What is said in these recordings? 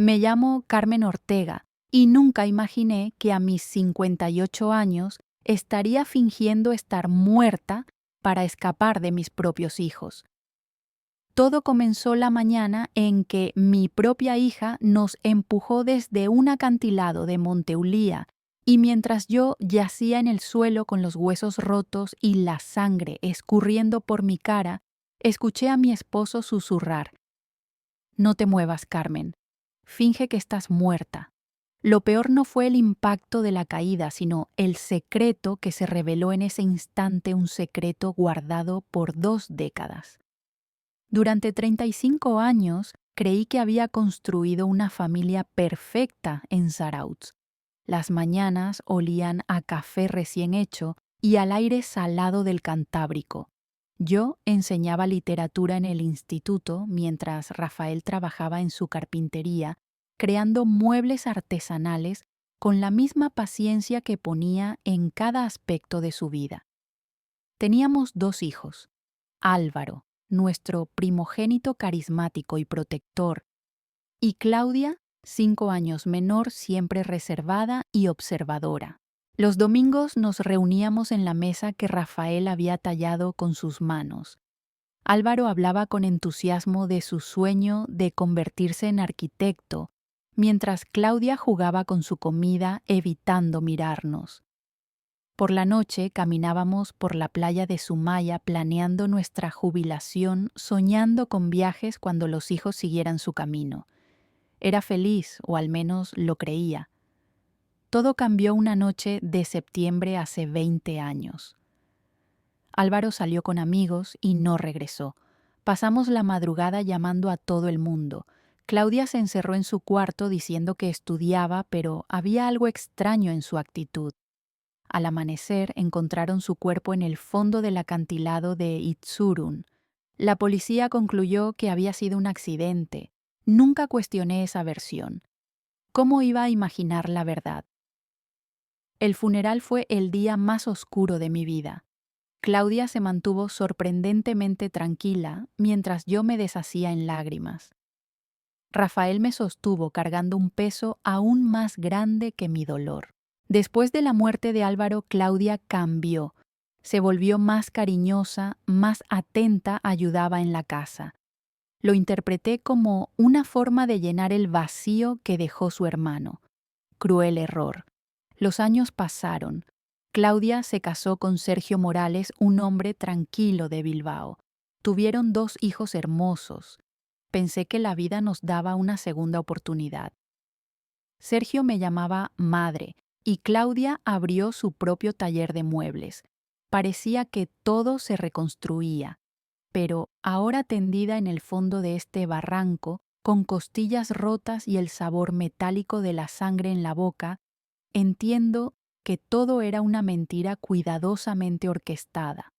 Me llamo Carmen Ortega y nunca imaginé que a mis 58 años estaría fingiendo estar muerta para escapar de mis propios hijos. Todo comenzó la mañana en que mi propia hija nos empujó desde un acantilado de Monteulía y mientras yo yacía en el suelo con los huesos rotos y la sangre escurriendo por mi cara, escuché a mi esposo susurrar: «No te muevas, Carmen. Finge que estás muerta». Lo peor no fue el impacto de la caída, sino el secreto que se reveló en ese instante, un secreto guardado por 2 décadas. Durante 35 años creí que había construido una familia perfecta en Zarautz. Las mañanas olían a café recién hecho y al aire salado del Cantábrico. Yo enseñaba literatura en el instituto mientras Rafael trabajaba en su carpintería, creando muebles artesanales con la misma paciencia que ponía en cada aspecto de su vida. Teníamos 2 hijos: Álvaro, nuestro primogénito carismático y protector, y Claudia, 5 años menor, siempre reservada y observadora. Los domingos nos reuníamos en la mesa que Rafael había tallado con sus manos. Álvaro hablaba con entusiasmo de su sueño de convertirse en arquitecto, mientras Claudia jugaba con su comida evitando mirarnos. Por la noche caminábamos por la playa de Sumaya planeando nuestra jubilación, soñando con viajes cuando los hijos siguieran su camino. Era feliz, o al menos lo creía. Todo cambió una noche de septiembre hace 20 años. Álvaro salió con amigos y no regresó. Pasamos la madrugada llamando a todo el mundo. Claudia se encerró en su cuarto diciendo que estudiaba, pero había algo extraño en su actitud. Al amanecer encontraron su cuerpo en el fondo del acantilado de Itzurun. La policía concluyó que había sido un accidente. Nunca cuestioné esa versión. ¿Cómo iba a imaginar la verdad? El funeral fue el día más oscuro de mi vida. Claudia se mantuvo sorprendentemente tranquila mientras yo me deshacía en lágrimas. Rafael me sostuvo cargando un peso aún más grande que mi dolor. Después de la muerte de Álvaro, Claudia cambió. Se volvió más cariñosa, más atenta, ayudaba en la casa. Lo interpreté como una forma de llenar el vacío que dejó su hermano. Cruel error. Los años pasaron. Claudia se casó con Sergio Morales, un hombre tranquilo de Bilbao. Tuvieron 2 hijos hermosos. Pensé que la vida nos daba una segunda oportunidad. Sergio me llamaba madre y Claudia abrió su propio taller de muebles. Parecía que todo se reconstruía, pero ahora tendida en el fondo de este barranco, con costillas rotas y el sabor metálico de la sangre en la boca, entiendo que todo era una mentira cuidadosamente orquestada.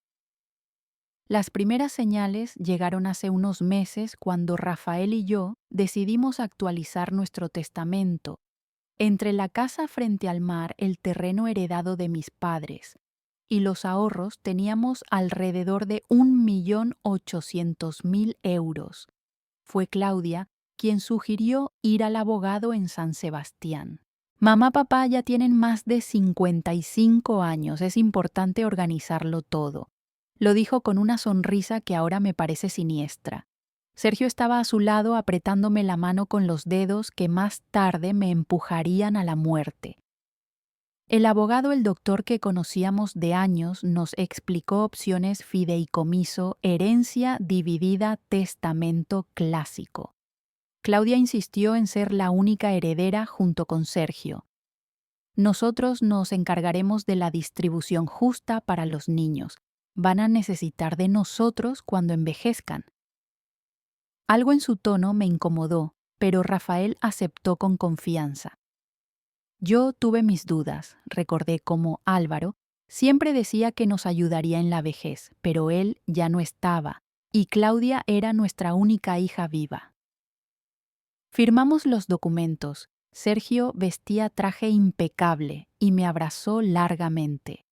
Las primeras señales llegaron hace unos meses cuando Rafael y yo decidimos actualizar nuestro testamento. Entre la casa frente al mar, el terreno heredado de mis padres, y los ahorros teníamos alrededor de 1.800.000 euros. Fue Claudia quien sugirió ir al abogado en San Sebastián. Mamá, papá ya tienen más de 55 años, es importante organizarlo todo. Lo dijo con una sonrisa que ahora me parece siniestra. Sergio estaba a su lado apretándome la mano con los dedos que más tarde me empujarían a la muerte. El abogado, el doctor que conocíamos de años, nos explicó opciones: fideicomiso, herencia dividida, testamento clásico. Claudia insistió en ser la única heredera junto con Sergio. Nosotros nos encargaremos de la distribución justa para los niños. Van a necesitar de nosotros cuando envejezcan. Algo en su tono me incomodó, pero Rafael aceptó con confianza. Yo tuve mis dudas, recordé cómo Álvaro siempre decía que nos ayudaría en la vejez, pero él ya no estaba, y Claudia era nuestra única hija viva. Firmamos los documentos. Sergio vestía traje impecable y me abrazó largamente.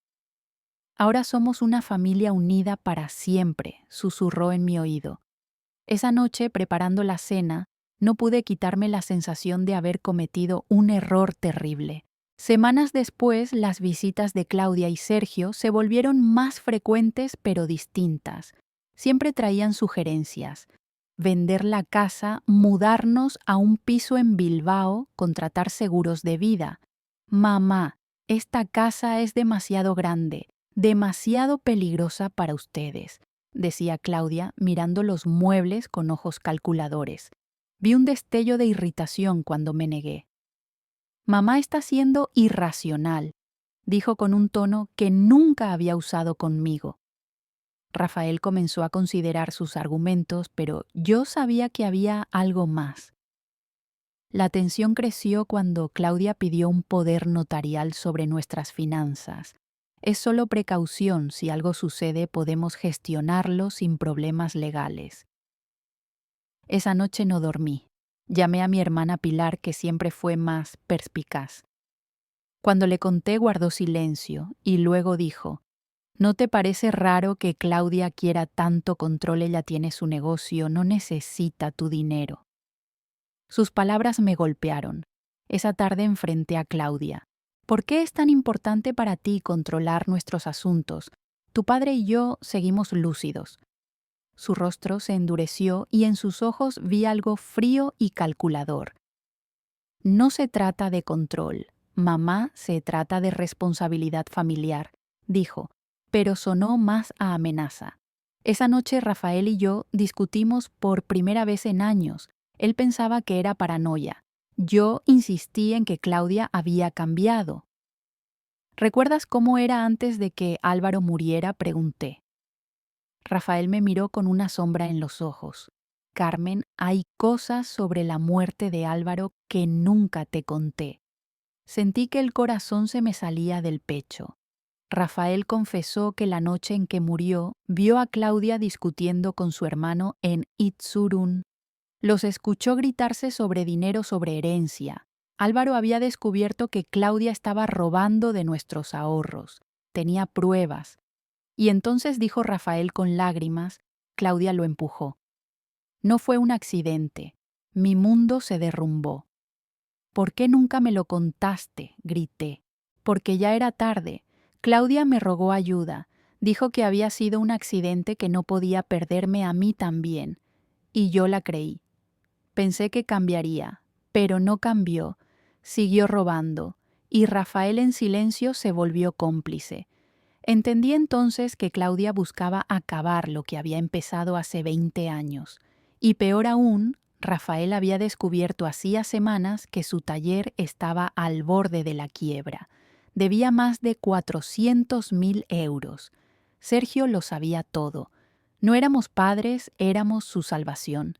Ahora somos una familia unida para siempre, susurró en mi oído. Esa noche, preparando la cena, No pude quitarme la sensación de haber cometido un error terrible. Semanas después, las visitas de Claudia y Sergio se volvieron más frecuentes pero distintas. Siempre traían sugerencias. Vender la casa, mudarnos a un piso en Bilbao, contratar seguros de vida. Mamá, esta casa es demasiado grande, demasiado peligrosa para ustedes, decía Claudia mirando los muebles con ojos calculadores. Vi un destello de irritación cuando me negué. Mamá está siendo irracional, dijo con un tono que nunca había usado conmigo. Rafael comenzó a considerar sus argumentos, pero yo sabía que había algo más. La tensión creció cuando Claudia pidió un poder notarial sobre nuestras finanzas. Es solo precaución, si algo sucede podemos gestionarlo sin problemas legales. Esa noche no dormí. Llamé a mi hermana Pilar, que siempre fue más perspicaz. Cuando le conté guardó silencio y luego dijo: ¿No te parece raro que Claudia quiera tanto control? Ella tiene su negocio, no necesita tu dinero. Sus palabras me golpearon. Esa tarde enfrenté a Claudia. ¿Por qué es tan importante para ti controlar nuestros asuntos? Tu padre y yo seguimos lúcidos. Su rostro se endureció y en sus ojos vi algo frío y calculador. No se trata de control, mamá, se trata de responsabilidad familiar, dijo, pero sonó más a amenaza. Esa noche Rafael y yo discutimos por primera vez en años. Él pensaba que era paranoia. Yo insistí en que Claudia había cambiado. ¿Recuerdas cómo era antes de que Álvaro muriera?, pregunté. Rafael me miró con una sombra en los ojos. Carmen, hay cosas sobre la muerte de Álvaro que nunca te conté. Sentí que el corazón se me salía del pecho. Rafael confesó que la noche en que murió vio a Claudia discutiendo con su hermano en Itzurún. Los escuchó gritarse sobre dinero, sobre herencia. Álvaro había descubierto que Claudia estaba robando de nuestros ahorros. Tenía pruebas. Y entonces dijo Rafael con lágrimas, Claudia lo empujó. No fue un accidente. Mi mundo se derrumbó. ¿Por qué nunca me lo contaste?, grité. Porque ya era tarde. Claudia me rogó ayuda. Dijo que había sido un accidente, que no podía perderme a mí también. Y yo la creí. Pensé que cambiaría, pero no cambió. Siguió robando. Y Rafael en silencio se volvió cómplice. Entendí entonces que Claudia buscaba acabar lo que había empezado hace 20 años. Y peor aún, Rafael había descubierto hacía semanas que su taller estaba al borde de la quiebra. Debía más de 400.000 euros. Sergio lo sabía todo. No éramos padres, éramos su salvación.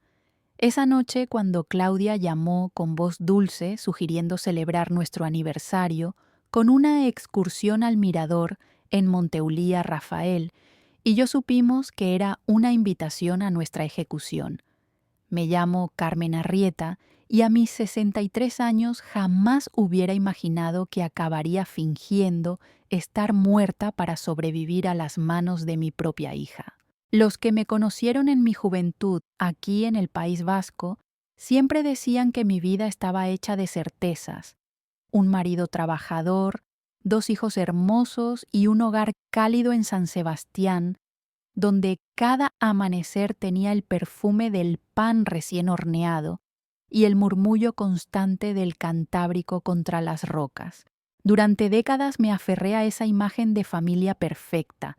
Esa noche, cuando Claudia llamó con voz dulce, sugiriendo celebrar nuestro aniversario, con una excursión al mirador en Monteulía, Rafael y yo supimos que era una invitación a nuestra ejecución. Me llamo Carmen Arrieta y a mis 63 años jamás hubiera imaginado que acabaría fingiendo estar muerta para sobrevivir a las manos de mi propia hija. Los que me conocieron en mi juventud aquí en el País Vasco siempre decían que mi vida estaba hecha de certezas. Un marido trabajador, 2 hijos hermosos y un hogar cálido en San Sebastián, donde cada amanecer tenía el perfume del pan recién horneado y el murmullo constante del Cantábrico contra las rocas. Durante décadas me aferré a esa imagen de familia perfecta.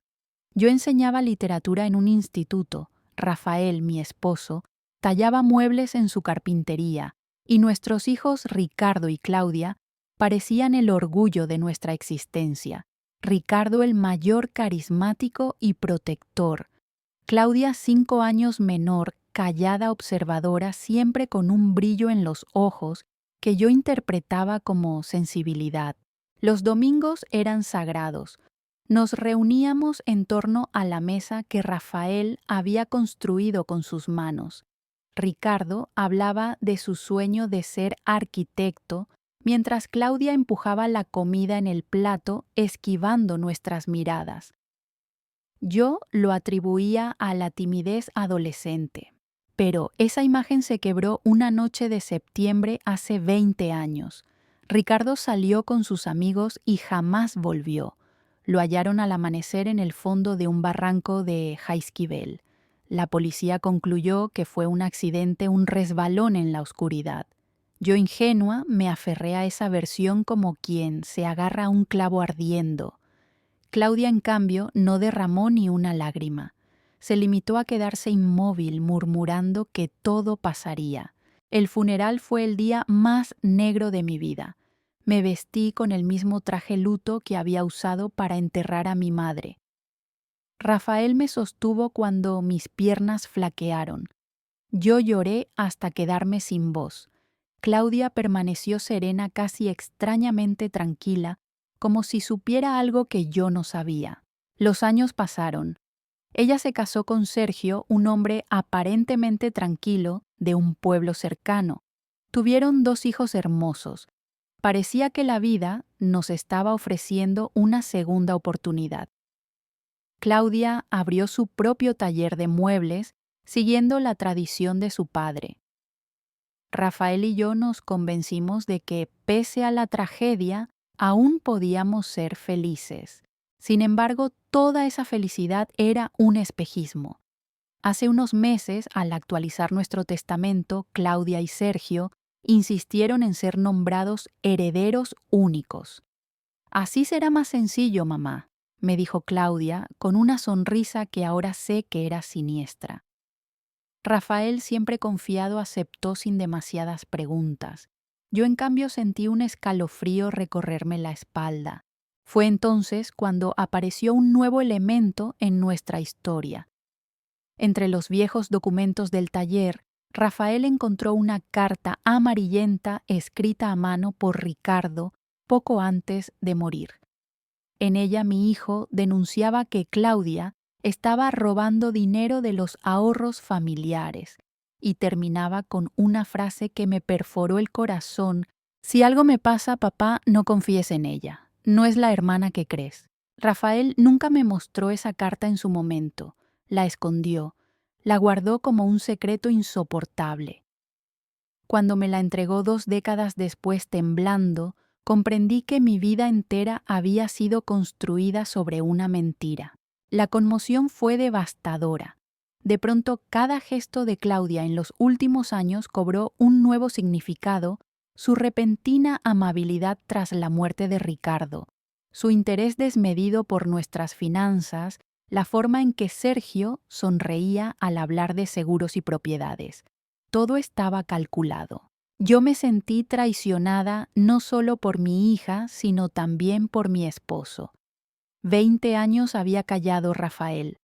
Yo enseñaba literatura en un instituto. Rafael, mi esposo, tallaba muebles en su carpintería, y nuestros hijos Ricardo y Claudia parecían el orgullo de nuestra existencia. Ricardo el mayor, carismático y protector. Claudia 5 años menor, callada, observadora, siempre con un brillo en los ojos que yo interpretaba como sensibilidad. Los domingos eran sagrados. Nos reuníamos en torno a la mesa que Rafael había construido con sus manos. Ricardo hablaba de su sueño de ser arquitecto, mientras Claudia empujaba la comida en el plato, esquivando nuestras miradas. Yo lo atribuía a la timidez adolescente. Pero esa imagen se quebró una noche de septiembre hace 20 años. Ricardo salió con sus amigos y jamás volvió. Lo hallaron al amanecer en el fondo de un barranco de Jaizkibel. La policía concluyó que fue un accidente, un resbalón en la oscuridad. Yo, ingenua, me aferré a esa versión como quien se agarra a un clavo ardiendo. Claudia, en cambio, no derramó ni una lágrima. Se limitó a quedarse inmóvil, murmurando que todo pasaría. El funeral fue el día más negro de mi vida. Me vestí con el mismo traje luto que había usado para enterrar a mi madre. Rafael me sostuvo cuando mis piernas flaquearon. Yo lloré hasta quedarme sin voz. Claudia permaneció serena, casi extrañamente tranquila, como si supiera algo que yo no sabía. Los años pasaron. Ella se casó con Sergio, un hombre aparentemente tranquilo de un pueblo cercano. Tuvieron 2 hijos hermosos. Parecía que la vida nos estaba ofreciendo una segunda oportunidad. Claudia abrió su propio taller de muebles, siguiendo la tradición de su padre. Rafael y yo nos convencimos de que, pese a la tragedia, aún podíamos ser felices. Sin embargo, toda esa felicidad era un espejismo. Hace unos meses, al actualizar nuestro testamento, Claudia y Sergio insistieron en ser nombrados herederos únicos. «Así será más sencillo, mamá», me dijo Claudia, con una sonrisa que ahora sé que era siniestra. Rafael, siempre confiado, aceptó sin demasiadas preguntas. Yo, en cambio, sentí un escalofrío recorrerme la espalda. Fue entonces cuando apareció un nuevo elemento en nuestra historia. Entre los viejos documentos del taller, Rafael encontró una carta amarillenta escrita a mano por Ricardo poco antes de morir. En ella mi hijo denunciaba que Claudia estaba robando dinero de los ahorros familiares y terminaba con una frase que me perforó el corazón: «Si algo me pasa, papá, no confíes en ella. No es la hermana que crees». Rafael nunca me mostró esa carta en su momento. La escondió. La guardó como un secreto insoportable. Cuando me la entregó 2 décadas después, temblando, comprendí que mi vida entera había sido construida sobre una mentira. La conmoción fue devastadora. De pronto, cada gesto de Claudia en los últimos años cobró un nuevo significado: su repentina amabilidad tras la muerte de Ricardo, su interés desmedido por nuestras finanzas, la forma en que Sergio sonreía al hablar de seguros y propiedades. Todo estaba calculado. Yo me sentí traicionada no solo por mi hija, sino también por mi esposo. 20 años había callado Rafael.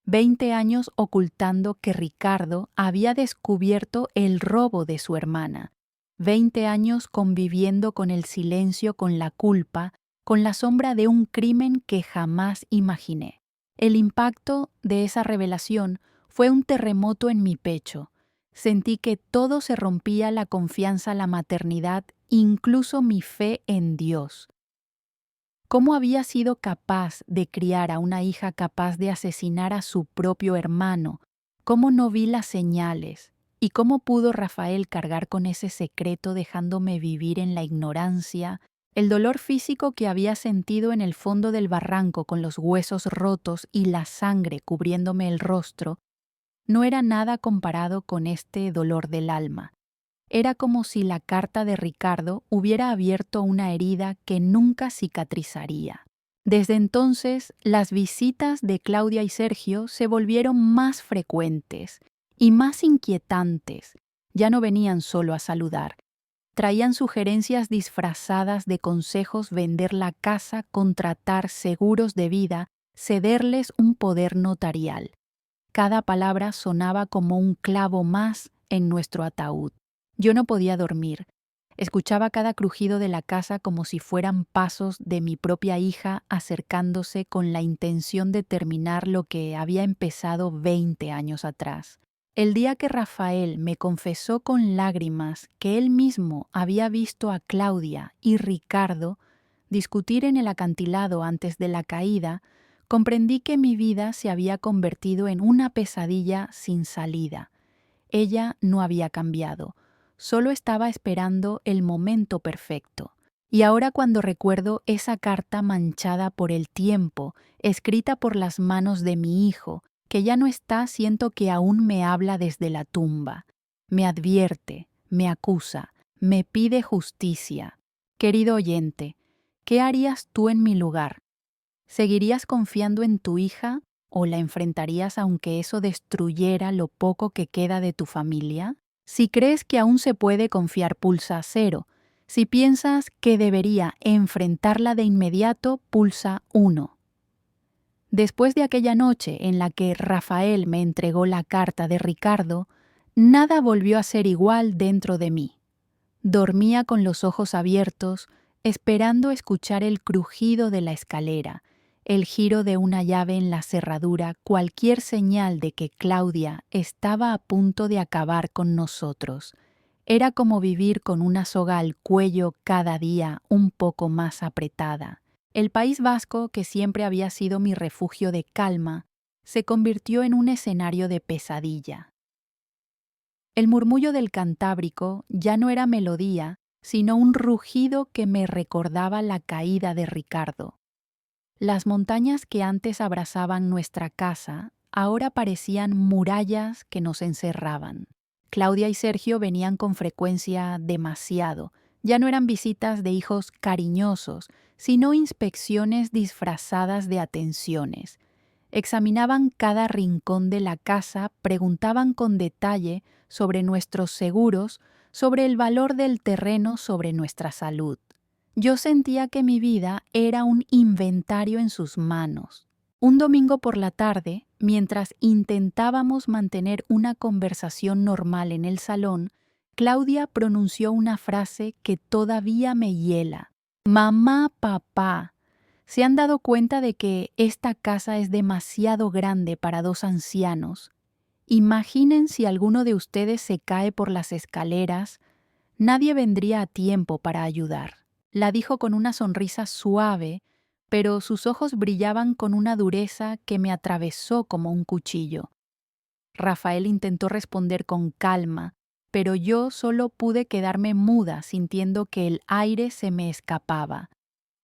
20 años ocultando que Ricardo había descubierto el robo de su hermana. 20 años conviviendo con el silencio, con la culpa, con la sombra de un crimen que jamás imaginé. El impacto de esa revelación fue un terremoto en mi pecho. Sentí que todo se rompía: la confianza, la maternidad, incluso mi fe en Dios. ¿Cómo había sido capaz de criar a una hija capaz de asesinar a su propio hermano? ¿Cómo no vi las señales? ¿Y cómo pudo Rafael cargar con ese secreto, dejándome vivir en la ignorancia? El dolor físico que había sentido en el fondo del barranco, con los huesos rotos y la sangre cubriéndome el rostro, no era nada comparado con este dolor del alma. Era como si la carta de Ricardo hubiera abierto una herida que nunca cicatrizaría. Desde entonces, las visitas de Claudia y Sergio se volvieron más frecuentes y más inquietantes. Ya no venían solo a saludar. Traían sugerencias disfrazadas de consejos: vender la casa, contratar seguros de vida, cederles un poder notarial. Cada palabra sonaba como un clavo más en nuestro ataúd. Yo no podía dormir. Escuchaba cada crujido de la casa como si fueran pasos de mi propia hija acercándose con la intención de terminar lo que había empezado 20 años atrás. El día que Rafael me confesó con lágrimas que él mismo había visto a Claudia y Ricardo discutir en el acantilado antes de la caída, comprendí que mi vida se había convertido en una pesadilla sin salida. ella no había cambiado, solo estaba esperando el momento perfecto. Y ahora cuando recuerdo esa carta manchada por el tiempo, escrita por las manos de mi hijo, que ya no está, siento que aún me habla desde la tumba. Me advierte, me acusa, me pide justicia. Querido oyente, ¿qué harías tú en mi lugar? ¿Seguirías confiando en tu hija o la enfrentarías aunque eso destruyera lo poco que queda de tu familia? Si crees que aún se puede confiar, pulsa 0. Si piensas que debería enfrentarla de inmediato, pulsa 1. Después de aquella noche en la que Rafael me entregó la carta de Ricardo, nada volvió a ser igual dentro de mí. Dormía con los ojos abiertos, esperando escuchar el crujido de la escalera, el giro de una llave en la cerradura, cualquier señal de que Claudia estaba a punto de acabar con nosotros. Era como vivir con una soga al cuello cada día un poco más apretada. El País Vasco, que siempre había sido mi refugio de calma, se convirtió en un escenario de pesadilla. El murmullo del Cantábrico ya no era melodía, sino un rugido que me recordaba la caída de Ricardo. Las montañas que antes abrazaban nuestra casa ahora parecían murallas que nos encerraban. Claudia y Sergio venían con frecuencia demasiado. Ya no eran visitas de hijos cariñosos, sino inspecciones disfrazadas de atenciones. Examinaban cada rincón de la casa, preguntaban con detalle sobre nuestros seguros, sobre el valor del terreno, sobre nuestra salud. Yo sentía que mi vida era un inventario en sus manos. Un domingo por la tarde, mientras intentábamos mantener una conversación normal en el salón, Claudia pronunció una frase que todavía me hiela. Mamá, papá, ¿se han dado cuenta de que esta casa es demasiado grande para 2 ancianos? Imaginen si alguno de ustedes se cae por las escaleras, nadie vendría a tiempo para ayudar. La dijo con una sonrisa suave, pero sus ojos brillaban con una dureza que me atravesó como un cuchillo. Rafael intentó responder con calma, pero yo solo pude quedarme muda sintiendo que el aire se me escapaba.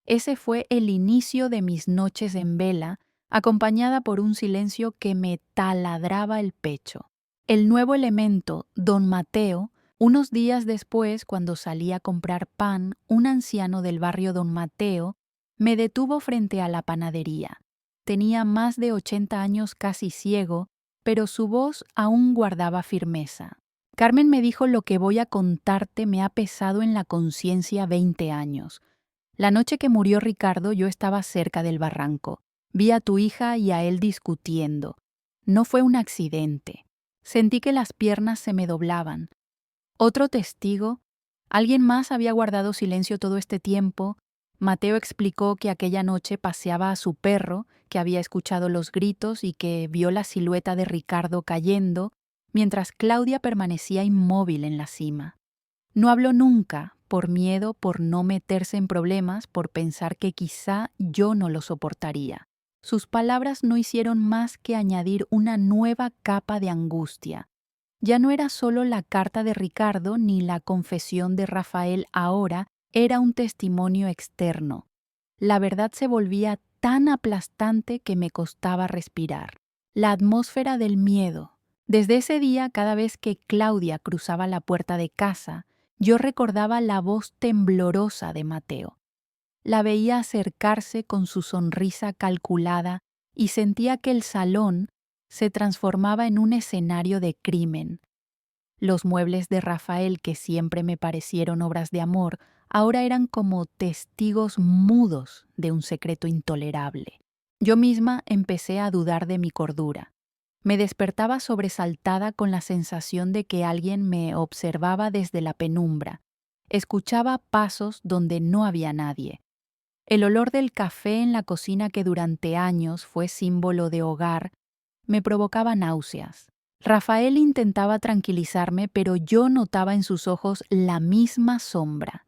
Ese fue el inicio de mis noches en vela, acompañada por un silencio que me taladraba el pecho. El nuevo elemento, don Mateo, unos días después, cuando salí a comprar pan, un anciano del barrio Don Mateo me detuvo frente a la panadería. Tenía más de 80 años, casi ciego, pero su voz aún guardaba firmeza. Carmen me dijo: lo que voy a contarte me ha pesado en la conciencia 20 años. La noche que murió Ricardo yo estaba cerca del barranco. Vi a tu hija y a él discutiendo. No fue un accidente. Sentí que las piernas se me doblaban. Otro testigo, alguien más había guardado silencio todo este tiempo. Mateo explicó que aquella noche paseaba a su perro, que había escuchado los gritos y que vio la silueta de Ricardo cayendo, mientras Claudia permanecía inmóvil en la cima. No habló nunca, por miedo, por no meterse en problemas, por pensar que quizá yo no lo soportaría. Sus palabras no hicieron más que añadir una nueva capa de angustia. Ya no era solo la carta de Ricardo ni la confesión de Rafael, ahora era un testimonio externo. La verdad se volvía tan aplastante que me costaba respirar. La atmósfera del miedo. Desde ese día, cada vez que Claudia cruzaba la puerta de casa, yo recordaba la voz temblorosa de Mateo. La veía acercarse con su sonrisa calculada y sentía que el salón se transformaba en un escenario de crimen. Los muebles de Rafael, que siempre me parecieron obras de amor, ahora eran como testigos mudos de un secreto intolerable. Yo misma empecé a dudar de mi cordura. Me despertaba sobresaltada con la sensación de que alguien me observaba desde la penumbra. Escuchaba pasos donde no había nadie. El olor del café en la cocina, que durante años fue símbolo de hogar, me provocaba náuseas. Rafael intentaba tranquilizarme, pero yo notaba en sus ojos la misma sombra.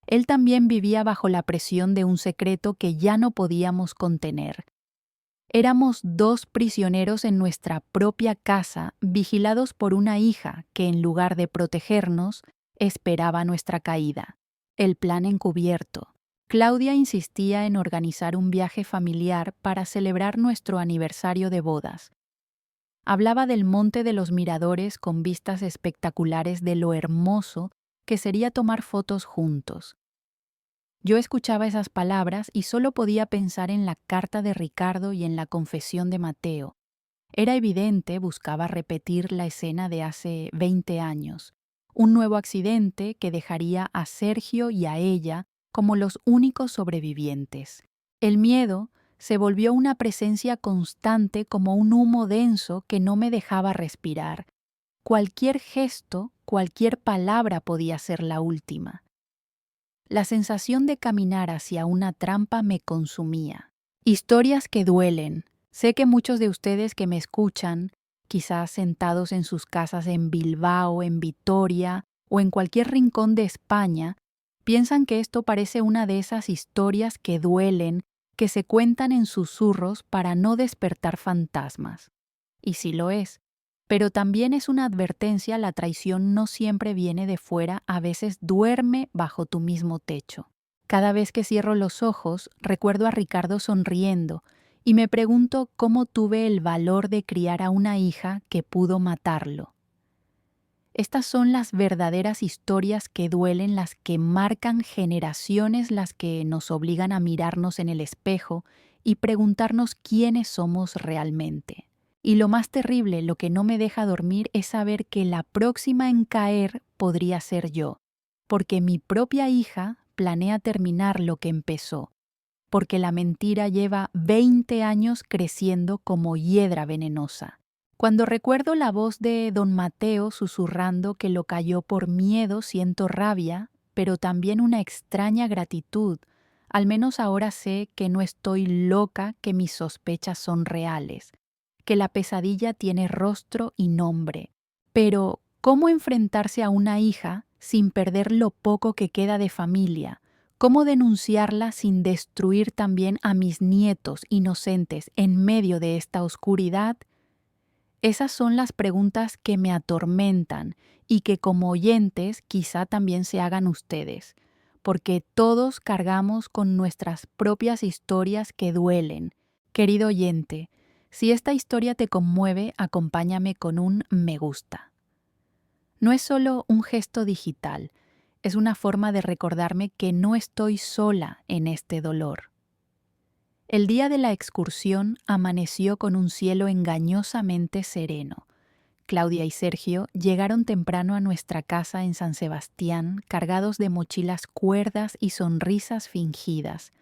Él también vivía bajo la presión de un secreto que ya no podíamos contener. Éramos dos prisioneros en nuestra propia casa, vigilados por una hija que, en lugar de protegernos, esperaba nuestra caída. El plan encubierto. Claudia insistía en organizar un viaje familiar para celebrar nuestro aniversario de bodas. Hablaba del Monte de los Miradores con vistas espectaculares de lo hermoso que sería tomar fotos juntos. Yo escuchaba esas palabras y solo podía pensar en la carta de Ricardo y en la confesión de Mateo. Era evidente, buscaba repetir la escena de hace 20 años. Un nuevo accidente que dejaría a Sergio y a ella como los únicos sobrevivientes. El miedo se volvió una presencia constante como un humo denso que no me dejaba respirar. Cualquier gesto, cualquier palabra podía ser la última. La sensación de caminar hacia una trampa me consumía. Historias que duelen. Sé que muchos de ustedes que me escuchan, quizás sentados en sus casas en Bilbao, en Vitoria o en cualquier rincón de España, piensan que esto parece una de esas historias que duelen, que se cuentan en susurros para no despertar fantasmas. Y sí lo es. Pero también es una advertencia, la traición no siempre viene de fuera, a veces duerme bajo tu mismo techo. Cada vez que cierro los ojos, recuerdo a Ricardo sonriendo y me pregunto cómo tuve el valor de criar a una hija que pudo matarlo. Estas son las verdaderas historias que duelen, las que marcan generaciones, las que nos obligan a mirarnos en el espejo y preguntarnos quiénes somos realmente. Y lo más terrible, lo que no me deja dormir, es saber que la próxima en caer podría ser yo, porque mi propia hija planea terminar lo que empezó, porque la mentira lleva 20 años creciendo como hiedra venenosa. Cuando recuerdo la voz de don Mateo susurrando que lo calló por miedo, siento rabia, pero también una extraña gratitud. Al menos ahora sé que no estoy loca, que mis sospechas son reales, que la pesadilla tiene rostro y nombre. Pero, ¿cómo enfrentarse a una hija sin perder lo poco que queda de familia? ¿Cómo denunciarla sin destruir también a mis nietos inocentes en medio de esta oscuridad? Esas son las preguntas que me atormentan y que como oyentes quizá también se hagan ustedes, porque todos cargamos con nuestras propias historias que duelen. Querido oyente, si esta historia te conmueve, acompáñame con un me gusta. No es solo un gesto digital, es una forma de recordarme que no estoy sola en este dolor. El día de la excursión amaneció con un cielo engañosamente sereno. Claudia y Sergio llegaron temprano a nuestra casa en San Sebastián, cargados de mochilas cuerdas y sonrisas fingidas.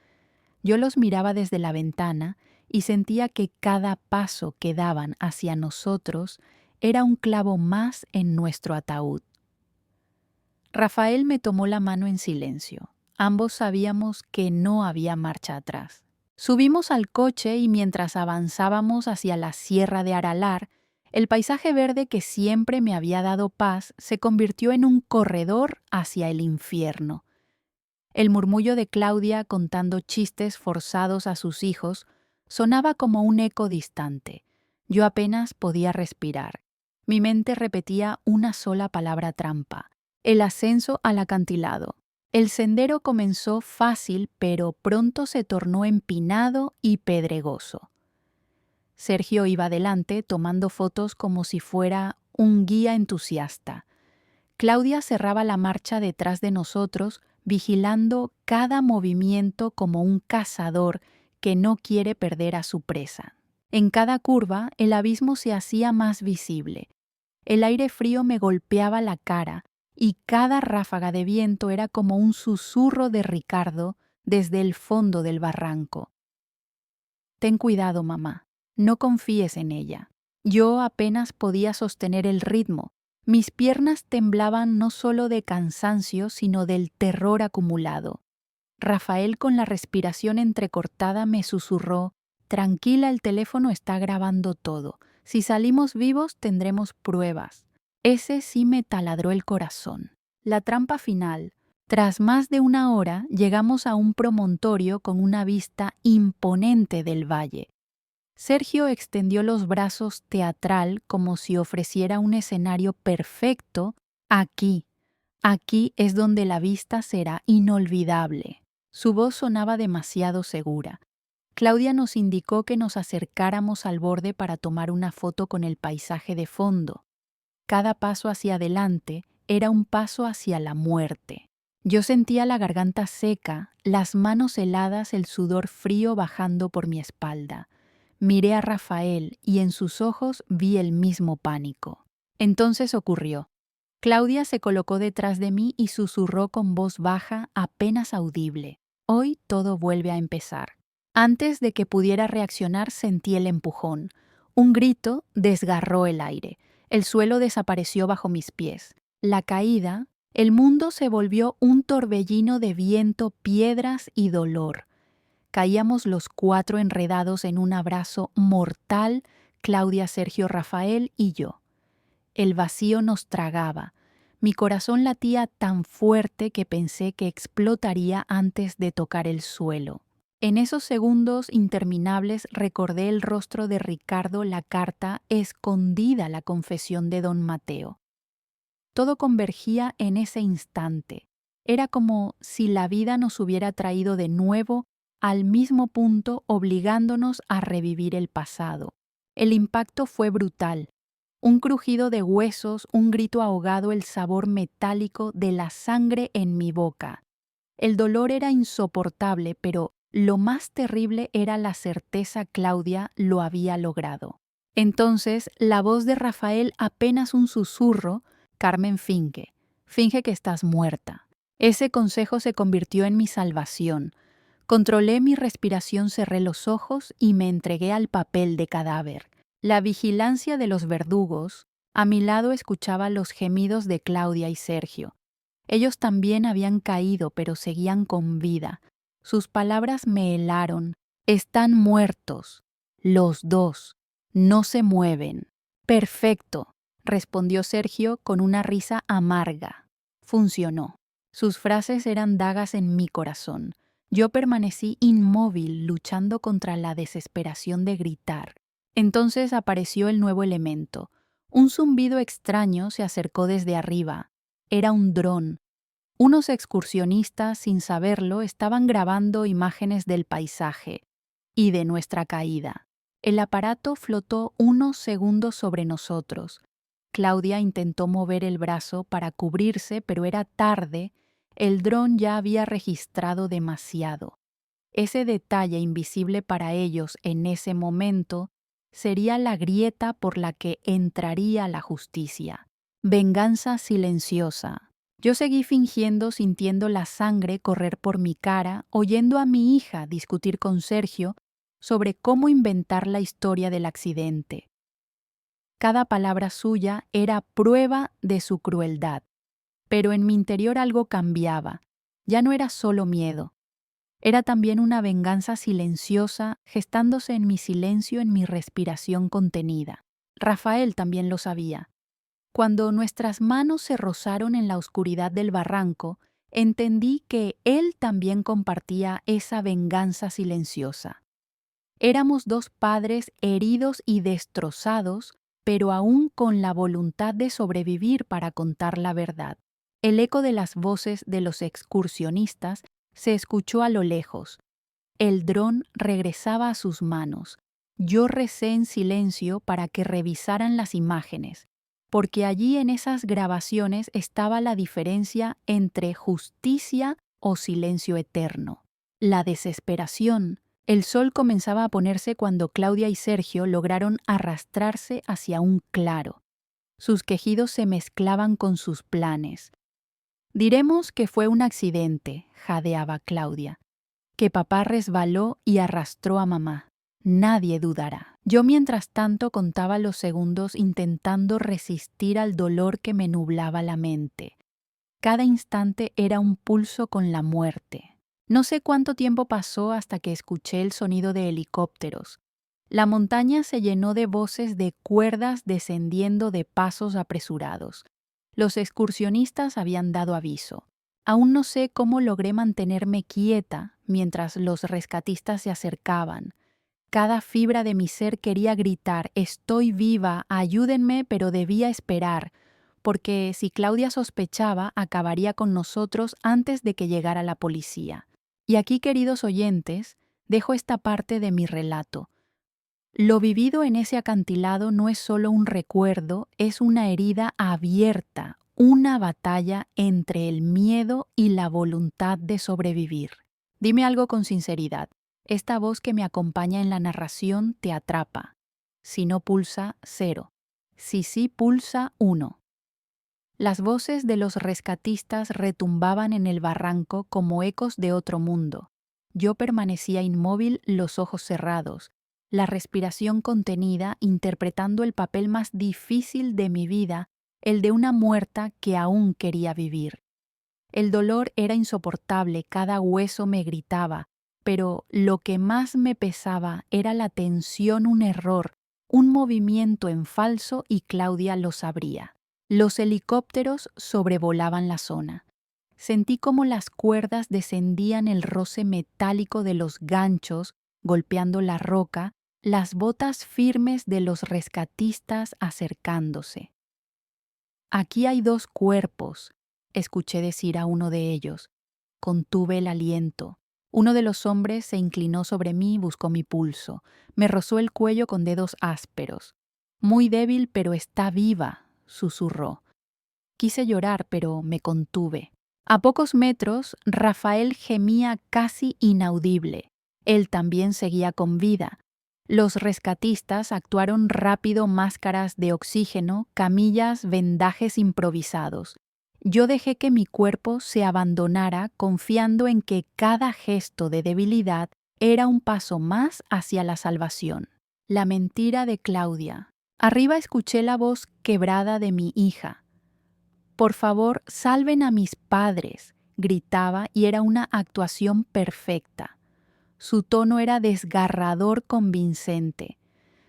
Yo los miraba desde la ventana y sentía que cada paso que daban hacia nosotros era un clavo más en nuestro ataúd. Rafael me tomó la mano en silencio. Ambos sabíamos que no había marcha atrás. Subimos al coche y mientras avanzábamos hacia la Sierra de Aralar, el paisaje verde que siempre me había dado paz se convirtió en un corredor hacia el infierno. El murmullo de Claudia contando chistes forzados a sus hijos sonaba como un eco distante. Yo apenas podía respirar. Mi mente repetía una sola palabra trampa: el ascenso al acantilado. El sendero comenzó fácil, pero pronto se tornó empinado y pedregoso. Sergio iba adelante tomando fotos como si fuera un guía entusiasta. Claudia cerraba la marcha detrás de nosotros, vigilando cada movimiento como un cazador que no quiere perder a su presa. En cada curva, el abismo se hacía más visible. El aire frío me golpeaba la cara y cada ráfaga de viento era como un susurro de Ricardo desde el fondo del barranco. Ten cuidado, mamá. No confíes en ella. Yo apenas podía sostener el ritmo. Mis piernas temblaban no solo de cansancio, sino del terror acumulado. Rafael, con la respiración entrecortada, me susurró: tranquila, el teléfono está grabando todo. Si salimos vivos, tendremos pruebas. Ese sí me taladró el corazón. La trampa final. Tras más de una hora, llegamos a un promontorio con una vista imponente del valle. Sergio extendió los brazos teatral como si ofreciera un escenario perfecto. Aquí, aquí es donde la vista será inolvidable. Su voz sonaba demasiado segura. Claudia nos indicó que nos acercáramos al borde para tomar una foto con el paisaje de fondo. Cada paso hacia adelante era un paso hacia la muerte. Yo sentía la garganta seca, las manos heladas, el sudor frío bajando por mi espalda. Miré a Rafael y en sus ojos vi el mismo pánico. Entonces ocurrió. Claudia se colocó detrás de mí y susurró con voz baja, apenas audible. Hoy todo vuelve a empezar. Antes de que pudiera reaccionar sentí el empujón. Un grito desgarró el aire. El suelo desapareció bajo mis pies. La caída, el mundo se volvió un torbellino de viento, piedras y dolor. Caíamos los cuatro enredados en un abrazo mortal, Claudia, Sergio, Rafael y yo. El vacío nos tragaba. Mi corazón latía tan fuerte que pensé que explotaría antes de tocar el suelo. En esos segundos interminables recordé el rostro de Ricardo, la carta escondida, la confesión de don Mateo. Todo convergía en ese instante. Era como si la vida nos hubiera traído de nuevo al mismo punto, obligándonos a revivir el pasado. El impacto fue brutal. Un crujido de huesos, un grito ahogado, el sabor metálico de la sangre en mi boca. El dolor era insoportable, pero lo más terrible era la certeza. Claudia lo había logrado. Entonces, la voz de Rafael, apenas un susurro: Carmen, finge que estás muerta. Ese consejo se convirtió en mi salvación. Controlé mi respiración, cerré los ojos y me entregué al papel de cadáver. La vigilancia de los verdugos, a mi lado escuchaba los gemidos de Claudia y Sergio. Ellos también habían caído, pero seguían con vida. Sus palabras me helaron. Están muertos. Los dos. No se mueven. Perfecto, respondió Sergio con una risa amarga. Funcionó. Sus frases eran dagas en mi corazón. Yo permanecí inmóvil, luchando contra la desesperación de gritar. Entonces apareció el nuevo elemento. Un zumbido extraño se acercó desde arriba. Era un dron. Unos excursionistas, sin saberlo, estaban grabando imágenes del paisaje y de nuestra caída. El aparato flotó unos segundos sobre nosotros. Claudia intentó mover el brazo para cubrirse, pero era tarde. El dron ya había registrado demasiado. Ese detalle invisible para ellos en ese momento sería la grieta por la que entraría la justicia. Venganza silenciosa. Yo seguí fingiendo, sintiendo la sangre correr por mi cara, oyendo a mi hija discutir con Sergio sobre cómo inventar la historia del accidente. Cada palabra suya era prueba de su crueldad. Pero en mi interior algo cambiaba. Ya no era solo miedo. Era también una venganza silenciosa, gestándose en mi silencio, en mi respiración contenida. Rafael también lo sabía. Cuando nuestras manos se rozaron en la oscuridad del barranco, entendí que él también compartía esa venganza silenciosa. Éramos dos padres heridos y destrozados, pero aún con la voluntad de sobrevivir para contar la verdad. El eco de las voces de los excursionistas se escuchó a lo lejos. El dron regresaba a sus manos. Yo recé en silencio para que revisaran las imágenes, porque allí en esas grabaciones estaba la diferencia entre justicia o silencio eterno. La desesperación. El sol comenzaba a ponerse cuando Claudia y Sergio lograron arrastrarse hacia un claro. Sus quejidos se mezclaban con sus planes. Diremos que fue un accidente, jadeaba Claudia, que papá resbaló y arrastró a mamá. Nadie dudará. Yo mientras tanto contaba los segundos intentando resistir al dolor que me nublaba la mente. Cada instante era un pulso con la muerte. No sé cuánto tiempo pasó hasta que escuché el sonido de helicópteros. La montaña se llenó de voces, de cuerdas descendiendo, de pasos apresurados. Los excursionistas habían dado aviso. Aún no sé cómo logré mantenerme quieta mientras los rescatistas se acercaban. Cada fibra de mi ser quería gritar: «Estoy viva, ayúdenme», pero debía esperar, porque si Claudia sospechaba, acabaría con nosotros antes de que llegara la policía. Y aquí, queridos oyentes, dejo esta parte de mi relato. Lo vivido en ese acantilado no es solo un recuerdo, es una herida abierta, una batalla entre el miedo y la voluntad de sobrevivir. Dime algo con sinceridad. ¿Esta voz que me acompaña en la narración te atrapa? Si no pulsa, 0. Si sí pulsa, 1. Las voces de los rescatistas retumbaban en el barranco como ecos de otro mundo. Yo permanecía inmóvil, los ojos cerrados, la respiración contenida, interpretando el papel más difícil de mi vida, el de una muerta que aún quería vivir. El dolor era insoportable, cada hueso me gritaba, pero lo que más me pesaba era la tensión, un error, un movimiento en falso, y Claudia lo sabría. Los helicópteros sobrevolaban la zona. Sentí como las cuerdas descendían, el roce metálico de los ganchos golpeando la roca, las botas firmes de los rescatistas acercándose. «Aquí hay 2 cuerpos», escuché decir a uno de ellos. Contuve el aliento. Uno de los hombres se inclinó sobre mí y buscó mi pulso. Me rozó el cuello con dedos ásperos. «Muy débil, pero está viva», susurró. Quise llorar, pero me contuve. A pocos metros, Rafael gemía casi inaudible. Él también seguía con vida. Los rescatistas actuaron rápido: máscaras de oxígeno, camillas, vendajes improvisados. Yo dejé que mi cuerpo se abandonara, confiando en que cada gesto de debilidad era un paso más hacia la salvación. La mentira de Claudia. Arriba escuché la voz quebrada de mi hija. «Por favor, salven a mis padres», gritaba, y era una actuación perfecta. Su tono era desgarrador, convincente.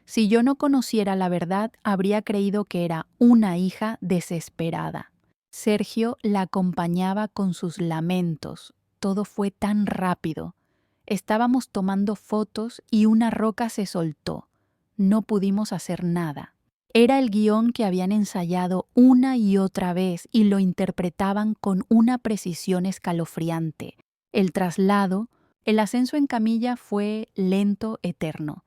Si yo no conociera la verdad, habría creído que era una hija desesperada. Sergio la acompañaba con sus lamentos. Todo fue tan rápido. Estábamos tomando fotos y una roca se soltó. No pudimos hacer nada. Era el guión que habían ensayado una y otra vez y lo interpretaban con una precisión escalofriante. El traslado, el ascenso en camilla fue lento, eterno.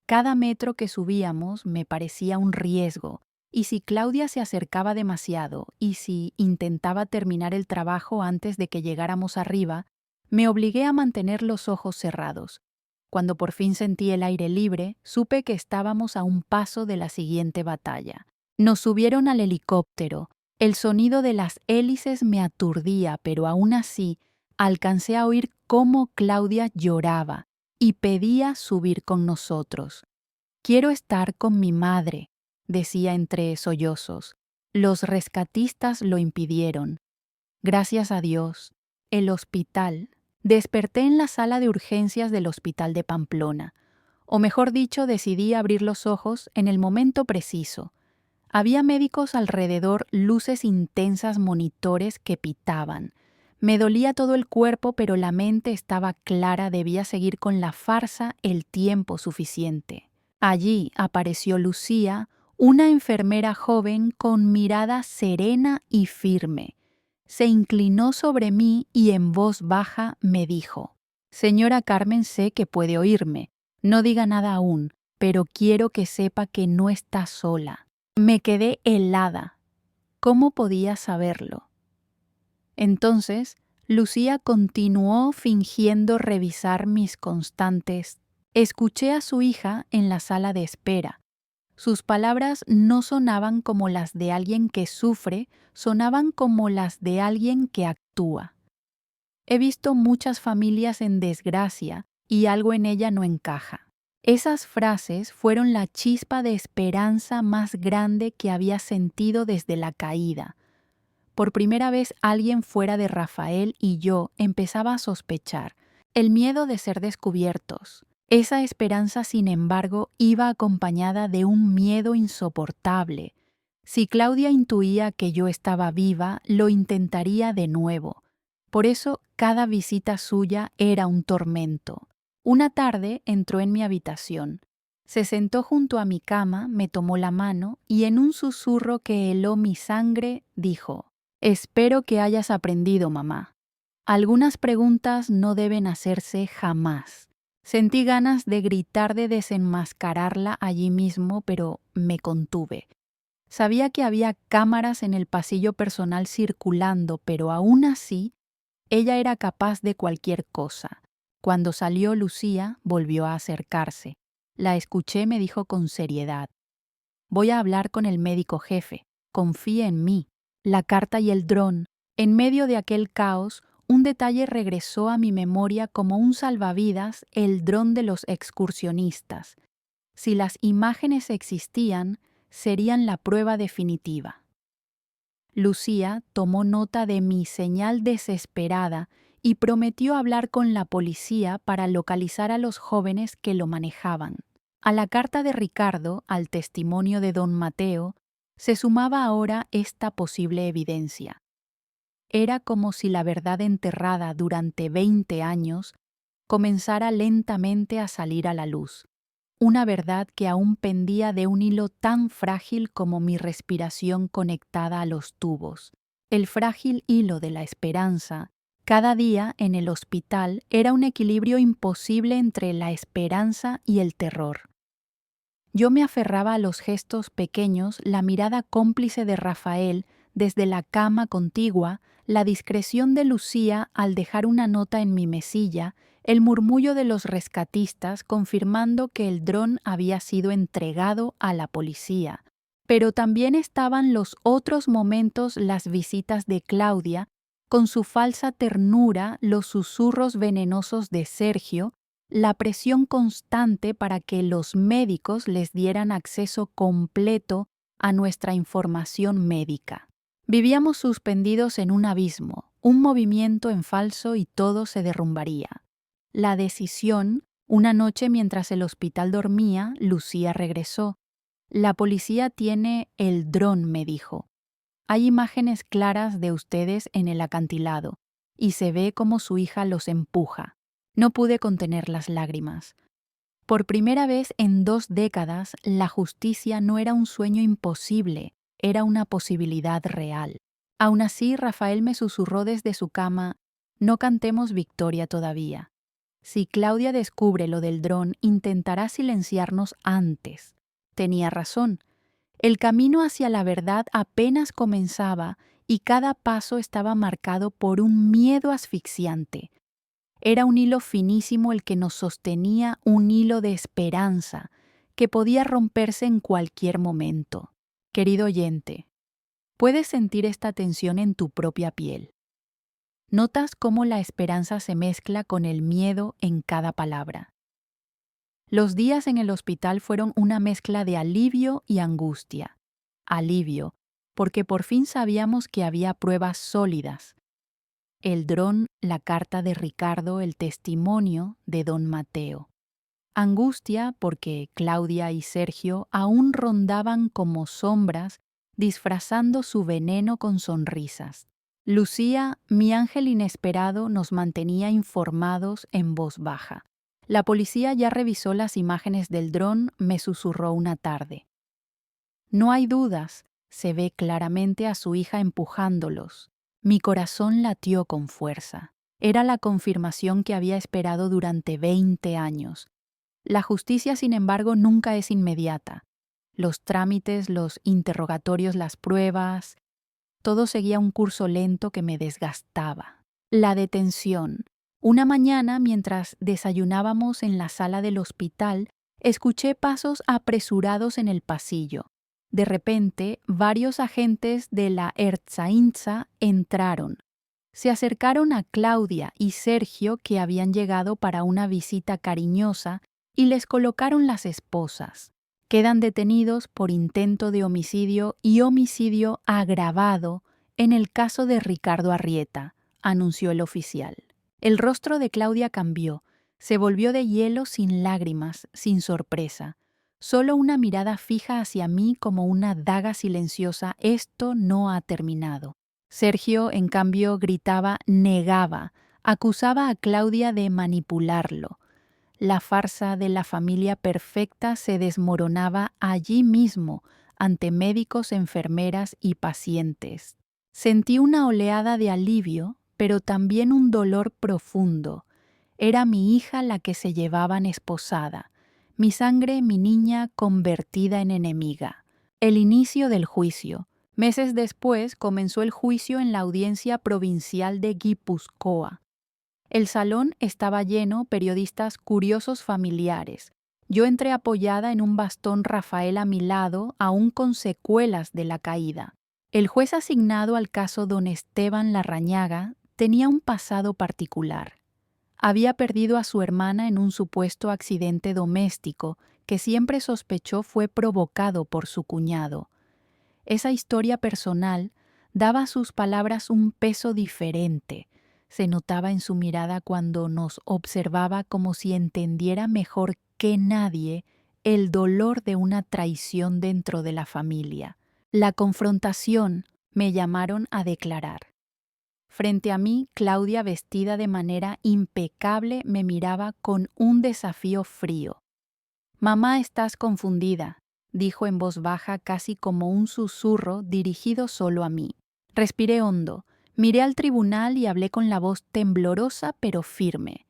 Cada metro que subíamos me parecía un riesgo, y si Claudia se acercaba demasiado, y si intentaba terminar el trabajo antes de que llegáramos arriba, me obligué a mantener los ojos cerrados. Cuando por fin sentí el aire libre, supe que estábamos a un paso de la siguiente batalla. Nos subieron al helicóptero. El sonido de las hélices me aturdía, pero aún así alcancé a oír cómo Claudia lloraba y pedía subir con nosotros. «Quiero estar con mi madre», decía entre sollozos. Los rescatistas lo impidieron. Gracias a Dios. El hospital. Desperté en la sala de urgencias del hospital de Pamplona. O mejor dicho, decidí abrir los ojos en el momento preciso. Había médicos alrededor, luces intensas, monitores que pitaban. Me dolía todo el cuerpo, pero la mente estaba clara, debía seguir con la farsa el tiempo suficiente. Allí apareció Lucía, una enfermera joven con mirada serena y firme. Se inclinó sobre mí y en voz baja me dijo: «Señora Carmen, sé que puede oírme. No diga nada aún, pero quiero que sepa que no está sola». Me quedé helada. ¿Cómo podía saberlo? Entonces, Lucía continuó fingiendo revisar mis constantes. Escuché a su hija en la sala de espera. Sus palabras no sonaban como las de alguien que sufre, sonaban como las de alguien que actúa. «He visto muchas familias en desgracia y algo en ella no encaja». Esas frases fueron la chispa de esperanza más grande que había sentido desde la caída. Por primera vez alguien fuera de Rafael y yo empezaba a sospechar. El miedo de ser descubiertos. Esa esperanza, sin embargo, iba acompañada de un miedo insoportable. Si Claudia intuía que yo estaba viva, lo intentaría de nuevo. Por eso cada visita suya era un tormento. Una tarde entró en mi habitación. Se sentó junto a mi cama, me tomó la mano y en un susurro que heló mi sangre dijo: «Espero que hayas aprendido, mamá. Algunas preguntas no deben hacerse jamás». Sentí ganas de gritar de desenmascararla allí mismo, pero me contuve. Sabía que había cámaras en el pasillo personal circulando, pero aún así, ella era capaz de cualquier cosa. Cuando salió Lucía, volvió a acercarse. La escuché y me dijo con seriedad: «Voy a hablar con el médico jefe. Confíe en mí». La carta y el dron. En medio de aquel caos, un detalle regresó a mi memoria como un salvavidas: el dron de los excursionistas. Si las imágenes existían, serían la prueba definitiva. Lucía tomó nota de mi señal desesperada y prometió hablar con la policía para localizar a los jóvenes que lo manejaban. A la carta de Ricardo, al testimonio de don Mateo, se sumaba ahora esta posible evidencia. Era como si la verdad enterrada durante 20 años comenzara lentamente a salir a la luz. Una verdad que aún pendía de un hilo tan frágil como mi respiración conectada a los tubos. El frágil hilo de la esperanza. Cada día en el hospital era un equilibrio imposible entre la esperanza y el terror. Yo me aferraba a los gestos pequeños, la mirada cómplice de Rafael desde la cama contigua, la discreción de Lucía al dejar una nota en mi mesilla, el murmullo de los rescatistas confirmando que el dron había sido entregado a la policía. Pero también estaban los otros momentos, las visitas de Claudia, con su falsa ternura, los susurros venenosos de Sergio, la presión constante para que los médicos les dieran acceso completo a nuestra información médica. Vivíamos suspendidos en un abismo, un movimiento en falso y todo se derrumbaría. La decisión, una noche mientras el hospital dormía, Lucía regresó. «La policía tiene el dron», me dijo. «Hay imágenes claras de ustedes en el acantilado y se ve cómo su hija los empuja». No pude contener las lágrimas. Por primera vez en 2 décadas, la justicia no era un sueño imposible, era una posibilidad real. Aún así, Rafael me susurró desde su cama: «No cantemos victoria todavía. Si Claudia descubre lo del dron, intentará silenciarnos antes». Tenía razón. El camino hacia la verdad apenas comenzaba y cada paso estaba marcado por un miedo asfixiante. Era un hilo finísimo el que nos sostenía, un hilo de esperanza, que podía romperse en cualquier momento. Querido oyente, puedes sentir esta tensión en tu propia piel. Notas cómo la esperanza se mezcla con el miedo en cada palabra. Los días en el hospital fueron una mezcla de alivio y angustia. Alivio, porque por fin sabíamos que había pruebas sólidas. El dron, la carta de Ricardo, el testimonio de don Mateo. Angustia porque Claudia y Sergio aún rondaban como sombras, disfrazando su veneno con sonrisas. Lucía, mi ángel inesperado, nos mantenía informados en voz baja. La policía ya revisó las imágenes del dron, me susurró una tarde. No hay dudas, se ve claramente a su hija empujándolos. Mi corazón latió con fuerza. Era la confirmación que había esperado durante 20 años. La justicia, sin embargo, nunca es inmediata. Los trámites, los interrogatorios, las pruebas, todo seguía un curso lento que me desgastaba. La detención. Una mañana, mientras desayunábamos en la sala del hospital, escuché pasos apresurados en el pasillo. De repente, varios agentes de la Ertzaintza entraron. Se acercaron a Claudia y Sergio, que habían llegado para una visita cariñosa, y les colocaron las esposas. Quedan detenidos por intento de homicidio y homicidio agravado en el caso de Ricardo Arrieta, anunció el oficial. El rostro de Claudia cambió, se volvió de hielo, sin lágrimas, sin sorpresa. Solo una mirada fija hacia mí como una daga silenciosa: «Esto no ha terminado». Sergio, en cambio, gritaba, negaba, acusaba a Claudia de manipularlo. La farsa de la familia perfecta se desmoronaba allí mismo ante médicos, enfermeras y pacientes. Sentí una oleada de alivio, pero también un dolor profundo. Era mi hija la que se llevaban esposada, mi sangre, mi niña convertida en enemiga. El inicio del juicio. Meses después comenzó el juicio en la audiencia provincial de Guipúzcoa. El salón estaba lleno, periodistas curiosos familiares. Yo entré apoyada en un bastón Rafael a mi lado, aún con secuelas de la caída. El juez asignado al caso don Esteban Larrañaga tenía un pasado particular. Había perdido a su hermana en un supuesto accidente doméstico que siempre sospechó fue provocado por su cuñado. Esa historia personal daba a sus palabras un peso diferente. Se notaba en su mirada cuando nos observaba como si entendiera mejor que nadie el dolor de una traición dentro de la familia. La confrontación, me llamaron a declarar. Frente a mí, Claudia, vestida de manera impecable, me miraba con un desafío frío. «Mamá, estás confundida», dijo en voz baja, casi como un susurro dirigido solo a mí. Respiré hondo, miré al tribunal y hablé con la voz temblorosa pero firme.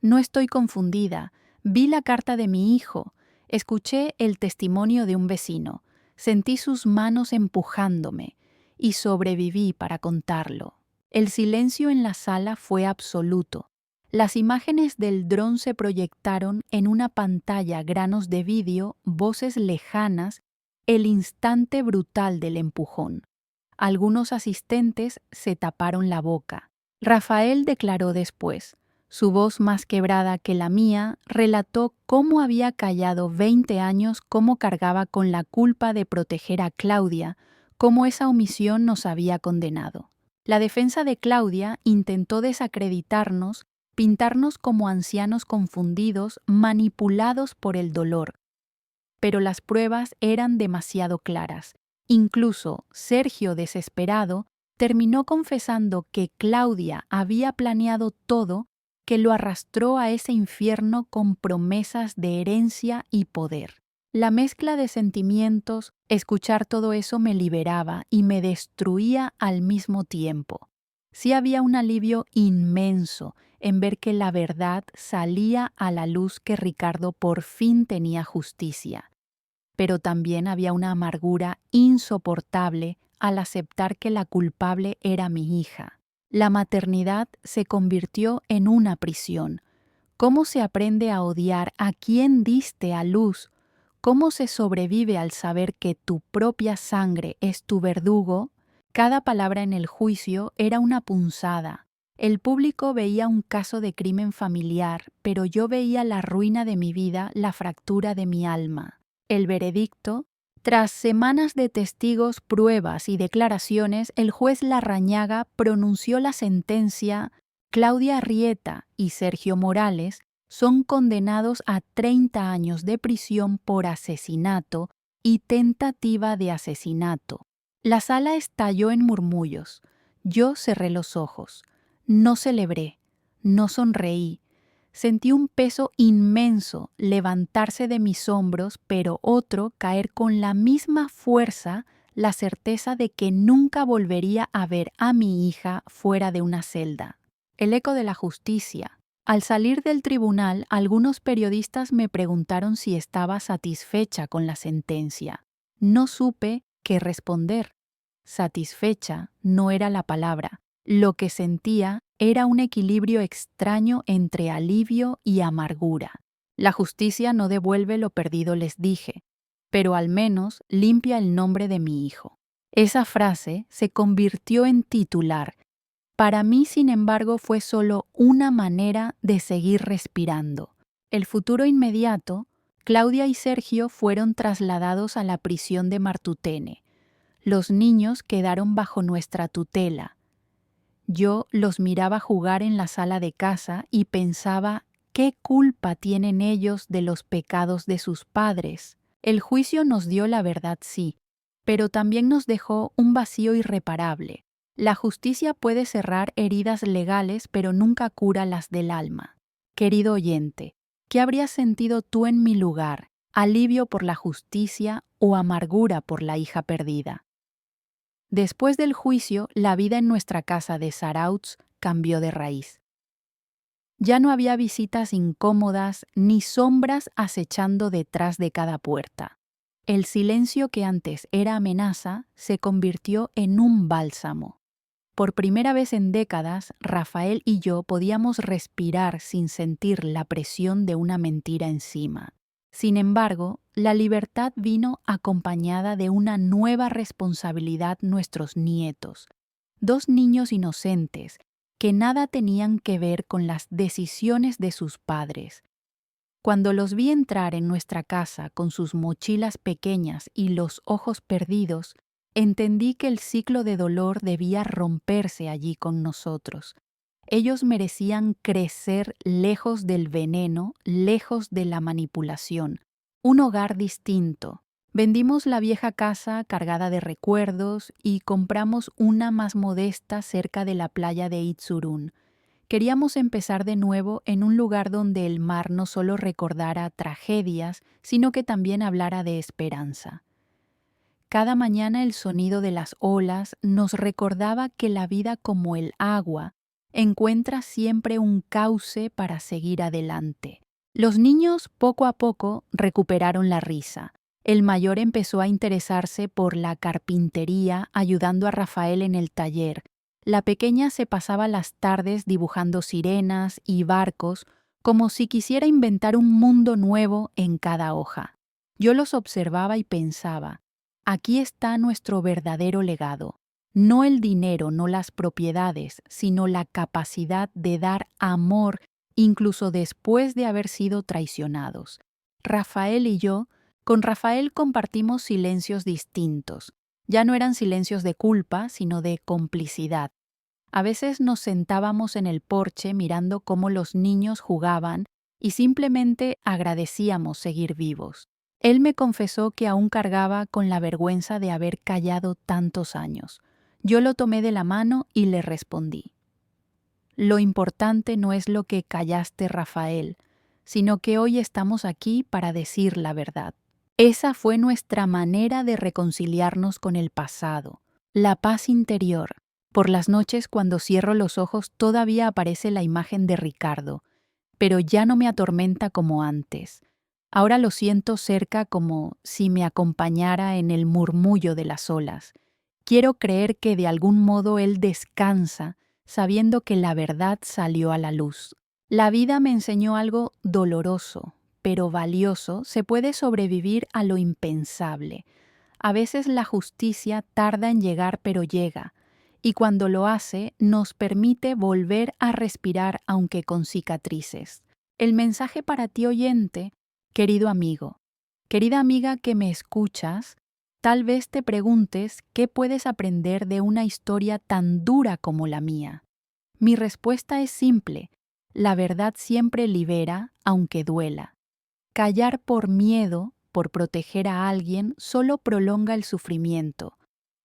«No estoy confundida. Vi la carta de mi hijo. Escuché el testimonio de un vecino. Sentí sus manos empujándome y sobreviví para contarlo». El silencio en la sala fue absoluto. Las imágenes del dron se proyectaron en una pantalla, granos de vídeo, voces lejanas, el instante brutal del empujón. Algunos asistentes se taparon la boca. Rafael declaró después. Su voz más quebrada que la mía relató cómo había callado 20 años, cómo cargaba con la culpa de proteger a Claudia, cómo esa omisión nos había condenado. La defensa de Claudia intentó desacreditarnos, pintarnos como ancianos confundidos, manipulados por el dolor. Pero las pruebas eran demasiado claras. Incluso Sergio, desesperado, terminó confesando que Claudia había planeado todo, que lo arrastró a ese infierno con promesas de herencia y poder. La mezcla de sentimientos, escuchar todo eso me liberaba y me destruía al mismo tiempo. Sí había un alivio inmenso en ver que la verdad salía a la luz, que Ricardo por fin tenía justicia. Pero también había una amargura insoportable al aceptar que la culpable era mi hija. La maternidad se convirtió en una prisión. ¿Cómo se aprende a odiar a quien diste a luz? ¿Cómo se sobrevive al saber que tu propia sangre es tu verdugo? Cada palabra en el juicio era una punzada. El público veía un caso de crimen familiar, pero yo veía la ruina de mi vida, la fractura de mi alma. El veredicto. Tras semanas de testigos, pruebas y declaraciones, el juez Larrañaga pronunció la sentencia. Claudia Arrieta y Sergio Morales son condenados a 30 años de prisión por asesinato y tentativa de asesinato. La sala estalló en murmullos. Yo cerré los ojos. No celebré, no sonreí. Sentí un peso inmenso levantarse de mis hombros, pero otro caer con la misma fuerza, la certeza de que nunca volvería a ver a mi hija fuera de una celda. El eco de la justicia. Al salir del tribunal, algunos periodistas me preguntaron si estaba satisfecha con la sentencia. No supe qué responder. Satisfecha no era la palabra. Lo que sentía era un equilibrio extraño entre alivio y amargura. La justicia no devuelve lo perdido, les dije, pero al menos limpia el nombre de mi hijo. Esa frase se convirtió en titular. Para mí, sin embargo, fue solo una manera de seguir respirando. El futuro inmediato, Claudia y Sergio fueron trasladados a la prisión de Martutene. Los niños quedaron bajo nuestra tutela. Yo los miraba jugar en la sala de casa y pensaba, ¿qué culpa tienen ellos de los pecados de sus padres? El juicio nos dio la verdad, sí, pero también nos dejó un vacío irreparable. La justicia puede cerrar heridas legales, pero nunca cura las del alma. Querido oyente, ¿Qué habrías sentido tú en mi lugar? ¿Alivio por la justicia o amargura por la hija perdida? Después del juicio, la vida en nuestra casa de Sarauts cambió de raíz. Ya no había visitas incómodas ni sombras acechando detrás de cada puerta. El silencio que antes era amenaza se convirtió en un bálsamo. Por primera vez en décadas, Rafael y yo podíamos respirar sin sentir la presión de una mentira encima. Sin embargo, la libertad vino acompañada de una nueva responsabilidad: nuestros nietos, 2 niños inocentes que nada tenían que ver con las decisiones de sus padres. Cuando los vi entrar en nuestra casa con sus mochilas pequeñas y los ojos perdidos, entendí que el ciclo de dolor debía romperse allí con nosotros. Ellos merecían crecer lejos del veneno, lejos de la manipulación, un hogar distinto. Vendimos la vieja casa cargada de recuerdos y compramos una más modesta cerca de la playa de Itsurún. Queríamos empezar de nuevo en un lugar donde el mar no solo recordara tragedias, sino que también hablara de esperanza. Cada mañana el sonido de las olas nos recordaba que la vida, como el agua, encuentra siempre un cauce para seguir adelante. Los niños poco a poco recuperaron la risa. El mayor empezó a interesarse por la carpintería, ayudando a Rafael en el taller. La pequeña se pasaba las tardes dibujando sirenas y barcos, como si quisiera inventar un mundo nuevo en cada hoja. Yo los observaba y pensaba: aquí está nuestro verdadero legado. No el dinero, no las propiedades, sino la capacidad de dar amor incluso después de haber sido traicionados. Rafael y yo, con Rafael compartimos silencios distintos. Ya no eran silencios de culpa, sino de complicidad. A veces nos sentábamos en el porche mirando cómo los niños jugaban y simplemente agradecíamos seguir vivos. Él me confesó que aún cargaba con la vergüenza de haber callado tantos años. Yo lo tomé de la mano y le respondí: lo importante no es lo que callaste, Rafael, sino que hoy estamos aquí para decir la verdad. Esa fue nuestra manera de reconciliarnos con el pasado, la paz interior. Por las noches, cuando cierro los ojos, todavía aparece la imagen de Ricardo, pero ya no me atormenta como antes. Ahora lo siento cerca, como si me acompañara en el murmullo de las olas. Quiero creer que de algún modo él descansa, sabiendo que la verdad salió a la luz. La vida me enseñó algo doloroso, pero valioso: se puede sobrevivir a lo impensable. A veces la justicia tarda en llegar, pero llega, y cuando lo hace, nos permite volver a respirar, aunque con cicatrices. El mensaje para ti, oyente, querido amigo, querida amiga que me escuchas, tal vez te preguntes qué puedes aprender de una historia tan dura como la mía. Mi respuesta es simple: la verdad siempre libera, aunque duela. Callar por miedo, por proteger a alguien, solo prolonga el sufrimiento.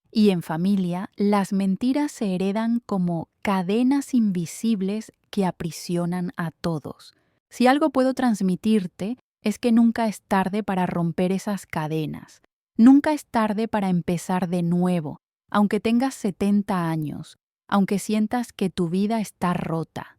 Y en familia, las mentiras se heredan como cadenas invisibles que aprisionan a todos. Si algo puedo transmitirte, es que nunca es tarde para romper esas cadenas. Nunca es tarde para empezar de nuevo, aunque tengas 70 años, aunque sientas que tu vida está rota.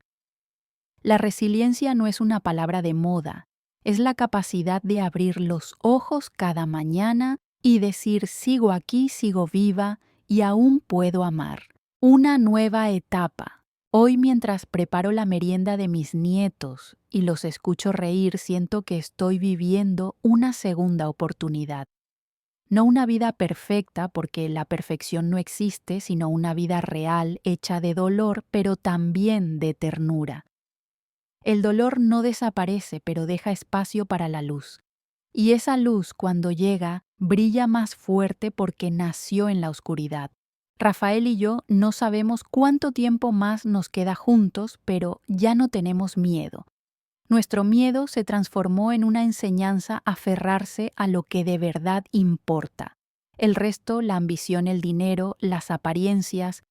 La resiliencia no es una palabra de moda, es la capacidad de abrir los ojos cada mañana y decir: sigo aquí, sigo viva y aún puedo amar. Una nueva etapa. Hoy, mientras preparo la merienda de mis nietos y los escucho reír, siento que estoy viviendo una segunda oportunidad. No una vida perfecta, porque la perfección no existe, sino una vida real, hecha de dolor, pero también de ternura. El dolor no desaparece, pero deja espacio para la luz. Y esa luz, cuando llega, brilla más fuerte porque nació en la oscuridad. Rafael y yo no sabemos cuánto tiempo más nos queda juntos, pero ya no tenemos miedo. Nuestro miedo se transformó en una enseñanza a aferrarse a lo que de verdad importa. El resto, la ambición, el dinero, las apariencias,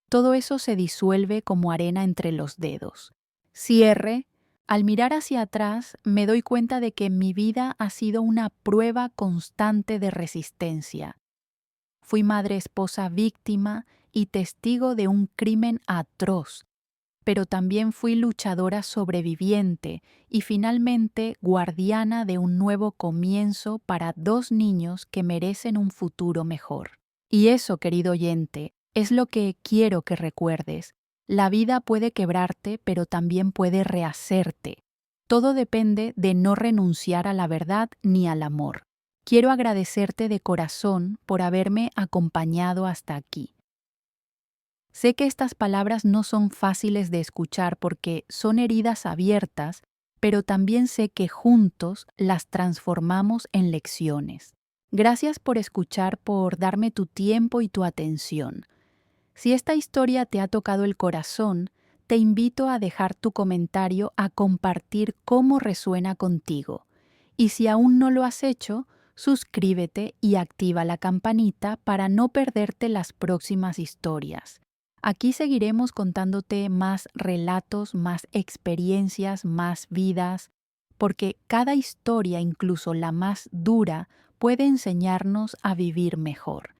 todo eso se disuelve como arena entre los dedos. Cierre, Al mirar hacia atrás, me doy cuenta de que mi vida ha sido una prueba constante de resistencia. Fui madre esposa víctima y testigo de un crimen atroz, pero también fui luchadora sobreviviente y finalmente guardiana de un nuevo comienzo para 2 niños que merecen un futuro mejor. Y eso, querido oyente, es lo que quiero que recuerdes. La vida puede quebrarte, pero también puede rehacerte. Todo depende de no renunciar a la verdad ni al amor. Quiero agradecerte de corazón por haberme acompañado hasta aquí. Sé que estas palabras no son fáciles de escuchar porque son heridas abiertas, pero también sé que juntos las transformamos en lecciones. Gracias por escuchar, por darme tu tiempo y tu atención. Si esta historia te ha tocado el corazón, te invito a dejar tu comentario, a compartir cómo resuena contigo. Y si aún no lo has hecho, suscríbete y activa la campanita para no perderte las próximas historias. Aquí seguiremos contándote más relatos, más experiencias, más vidas, porque cada historia, incluso la más dura, puede enseñarnos a vivir mejor.